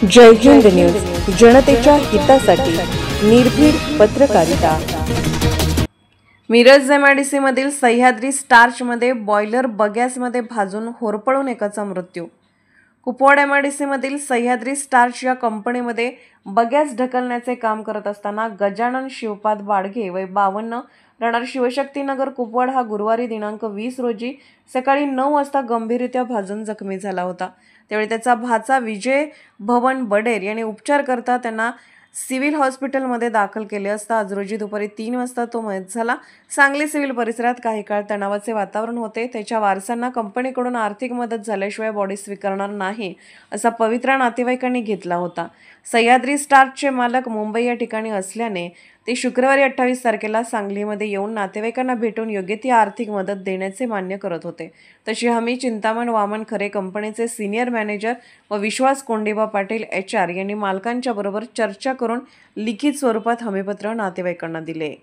जय Hind news, जनतेच्या हितासाठी निर्भीड पत्रकारिता। मिरज एमआयडीसी मधील सह्याद्री स्टार्चमध्ये बॉयलर बगॅसमध्ये भाजून होरपळून एकाचा मृत्यू। कुपवाड एमआयडीसी मधील सह्याद्री स्टार्च या कंपनीमध्ये बगॅस ढकलण्याचे काम करत असताना गजानन शिवपाद बाडगे वय 52 राहणार शिवशक्तीनगर कुपवाड हा गुरुवारी दिनांक 20 रोजी सकाळी 9 वाजता गंभीररित्या भाजून जखमी झाला होता। त्यावेळी त्याचा भाचा विजय भवन बडेर यांनी उपचार करता त्यांना सिव्हिल हॉस्पिटलमध्ये दाखल केले असता आज रोजी दुपारी 3 वाजता तो मयत झाला। सांगली सिव्हिल परिसरात काही काळ तणावाचे वातावरण होते। त्याच्या वारसांना कंपनीकडून आर्थिक मदत झाल्याशिवाय बॉडी स्वीकारणार नाही असा पवित्रा नातेवाईकांनी घेतला होता। सह्याद्री स्टार्चचे मालक मुंबई या ठिकाणी असल्याने ते शुक्रवारी 28 तारखेला सांगलीमध्ये येऊन नातेवाईकांना भेटून योग्य ती आर्थिक मदत देण्याचे मान्य करत होते। तशी हमी चिंतामण वामन खरे कंपनीचे सिनियर मॅनेजर व विश्वास कोंडेबा पाटील HR यांनी मालकांच्या बरोबर चर्चा करून लिखित स्वरूपात हमीपत्र नातेवाईकांना दिले।